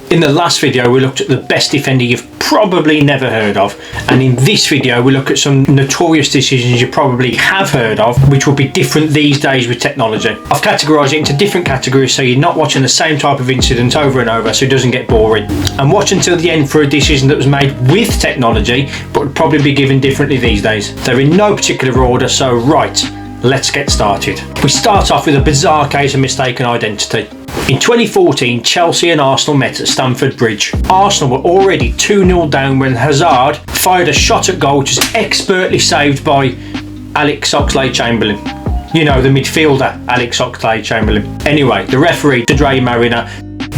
In the last video we looked at the best defender you've probably never heard of, and in this video we look at some notorious decisions you probably have heard of, which will be different these days with technology. I've categorised it into different categories so you're not watching the same type of incident over and over, so it doesn't get boring. And watch until the end for a decision that was made with technology but would probably be given differently these days. They're in no particular order, so right, let's get started. We start off with a bizarre case of mistaken identity. In 2014, Chelsea and Arsenal met at Stamford Bridge. Arsenal were already 2-0 down when Hazard fired a shot at goal, which was expertly saved by Alex Oxlade-Chamberlain. You know, the midfielder, Alex Oxlade-Chamberlain. Anyway, the referee, Andre Mariner,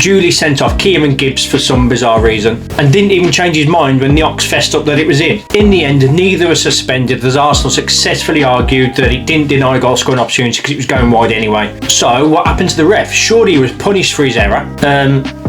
duly sent off Kieran Gibbs for some bizarre reason, and didn't even change his mind when the Ox fessed up that it was in. In the end, neither was suspended, as Arsenal successfully argued that it didn't deny goal scoring opportunity because it was going wide anyway. So, what happened to the ref? Surely he was punished for his error.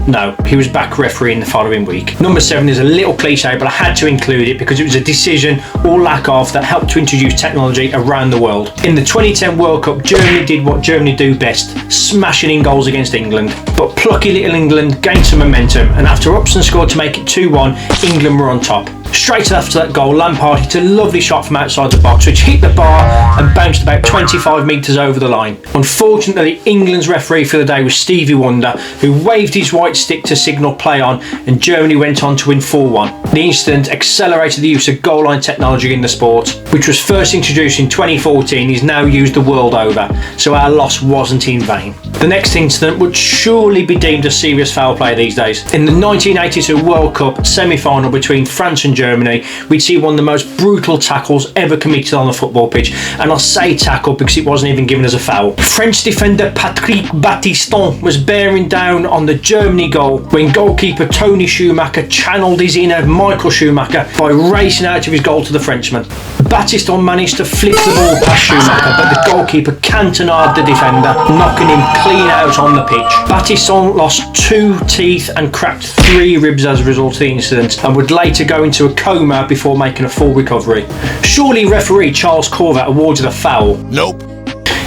No, he was back refereeing the following week. Number 7 is a little cliche, but I had to include it because it was a decision, or lack of, that helped to introduce technology around the world. In the 2010 World Cup, Germany did what Germany do best, smashing in goals against England. But plucky little England gained some momentum, and after Upson scored to make it 2-1, England were on top. Straight after that goal, Lampard hit a lovely shot from outside the box, which hit the bar and bounced about 25 metres over the line. Unfortunately, England's referee for the day was Stevie Wonder, who waved his white stick to signal play on, and Germany went on to win 4-1. The incident accelerated the use of goal line technology in the sport, which was first introduced in 2014, is now used the world over, so our loss wasn't in vain. The next incident would surely be deemed a serious foul play these days. In the 1982 World Cup semi-final between France and Germany, we'd see one of the most brutal tackles ever committed on the football pitch, and I'll say tackle because it wasn't even given as a foul. French defender Patrick Battiston was bearing down on the Germany goal when goalkeeper Toni Schumacher channeled his inner Michael Schumacher by racing out of his goal to the Frenchman. Battiston managed to flick the ball past Schumacher, but the goalkeeper cantonaded the defender, knocking him clean out on the pitch. Battiston lost 2 teeth and cracked 3 ribs as a result of the incident, and would later go into a coma before making a full recovery. Surely referee Charles Corvat awarded a foul. Nope.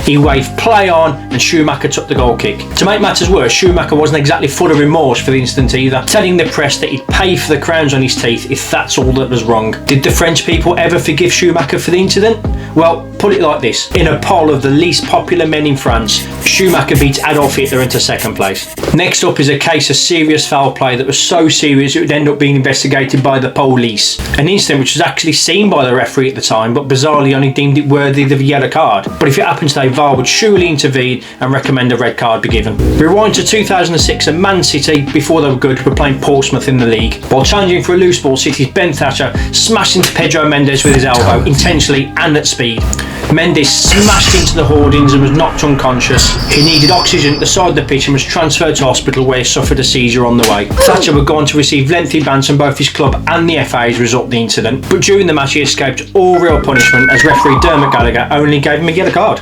He waved play on and Schumacher took the goal kick. To make matters worse, Schumacher wasn't exactly full of remorse for the incident either, telling the press that he'd pay for the crowns on his teeth if that's all that was wrong. Did the French people ever forgive Schumacher for the incident? Well, put it like this. In a poll of the least popular men in France, Schumacher beats Adolf Hitler into second place. Next up is a case of serious foul play that was so serious it would end up being investigated by the police. An incident which was actually seen by the referee at the time, but bizarrely only deemed it worthy of a yellow card. But if it happened today, VAR would surely intervene and recommend a red card be given. Rewind to 2006 and Man City, before they were good, were playing Portsmouth in the league. While challenging for a loose ball, City's Ben Thatcher smashed into Pedro Mendes with his elbow, intentionally and at speed. Mendes smashed into the hoardings and was knocked unconscious. He needed oxygen at the side of the pitch and was transferred to hospital, where he suffered a seizure on the way. Thatcher would go on to receive lengthy bans from both his club and the FA as a result of the incident, but during the match he escaped all real punishment, as referee Dermot Gallagher only gave him a yellow card.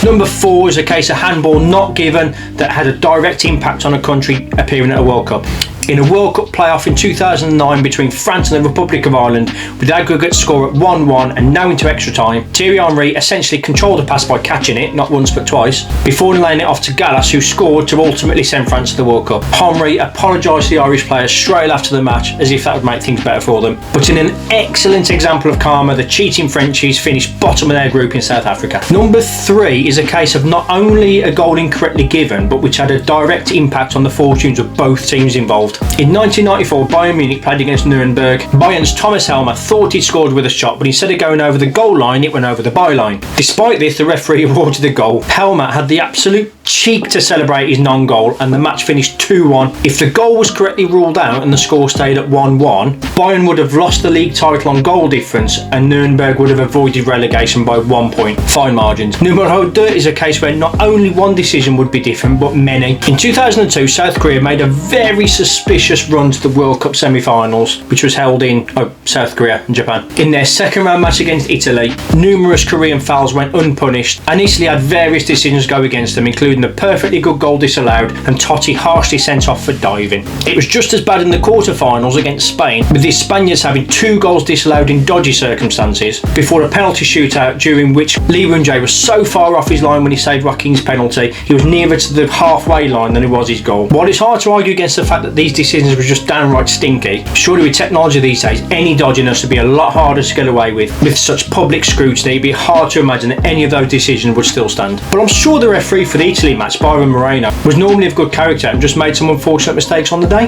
Number 4 is a case of handball not given that had a direct impact on a country appearing at a World Cup. In a World Cup playoff in 2009 between France and the Republic of Ireland, with the aggregate score at 1-1 and now into extra time, Thierry Henry essentially controlled the pass by catching it, not once but twice, before laying it off to Gallas, who scored to ultimately send France to the World Cup. Henry apologised to the Irish players straight after the match, as if that would make things better for them. But in an excellent example of karma, the cheating Frenchies finished bottom of their group in South Africa. Number 3 is a case of not only a goal incorrectly given, but which had a direct impact on the fortunes of both teams involved. In 1994, Bayern Munich played against Nuremberg. Bayern's Thomas Helmer thought he'd scored with a shot, but instead of going over the goal line, it went over the byline. Despite this, the referee awarded the goal. Helmer had the absolute cheek to celebrate his non-goal, and the match finished 2-1. If the goal was correctly ruled out and the score stayed at 1-1, Bayern would have lost the league title on goal difference, and Nuremberg would have avoided relegation by 1 point. Fine margins. Numero 2 is a case where not only one decision would be different, but many. In 2002, South Korea made a very suspicious run to the World Cup semi-finals, which was held in South Korea and Japan. In their second round match against Italy, numerous Korean fouls went unpunished, and Italy had various decisions go against them, including the perfectly good goal disallowed and Totti harshly sent off for diving. It was just as bad in the quarter-finals against Spain, with the Spaniards having 2 goals disallowed in dodgy circumstances before a penalty shootout during which J was so far off his line when he saved Joaquin's penalty, he was nearer to the halfway line than he was his goal. While it's hard to argue against the fact that these decisions were just downright stinky, surely with technology these days, any dodginess would be a lot harder to get away with. With such public scrutiny, it'd be hard to imagine that any of those decisions would still stand. But I'm sure the referee for the Italy match, Byron Moreno, was normally of good character and just made some unfortunate mistakes on the day.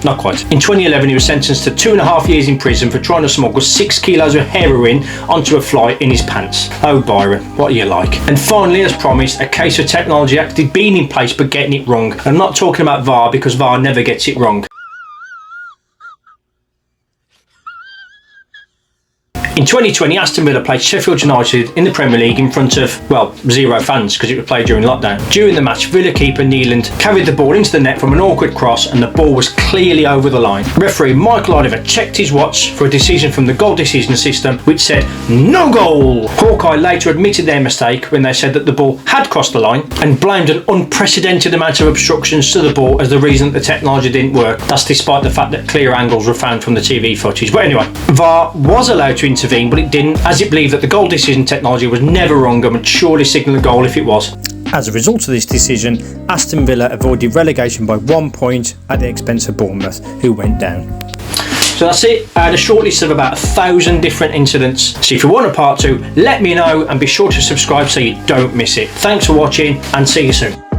Not quite. In 2011, he was sentenced to 2.5 years in prison for trying to smuggle 6 kilos of heroin onto a flight in his pants. Oh, Byron, what are you like? And finally, as promised, a case of technology actually being in place but getting it wrong. I'm not talking about VAR, because VAR never gets it wrong. In 2020, Aston Villa played Sheffield United in the Premier League in front of, well, 0 fans because it was played during lockdown. During the match, Villa keeper Neeland carried the ball into the net from an awkward cross and the ball was clearly over the line. Referee Michael Oliver checked his watch for a decision from the goal decision system which said no goal. Hawkeye later admitted their mistake when they said that the ball had crossed the line and blamed an unprecedented amount of obstructions to the ball as the reason that the technology didn't work. That's despite the fact that clear angles were found from the TV footage. But anyway, VAR was allowed to intervene, but it didn't, as it believed that the goal decision technology was never wrong and would surely signal a goal if it was. As a result of this decision, Aston Villa avoided relegation by 1 point at the expense of Bournemouth, who went down. So that's it. I had a short list of about 1,000 different incidents. So if you want a part 2, let me know and be sure to subscribe so you don't miss it. Thanks for watching and see you soon.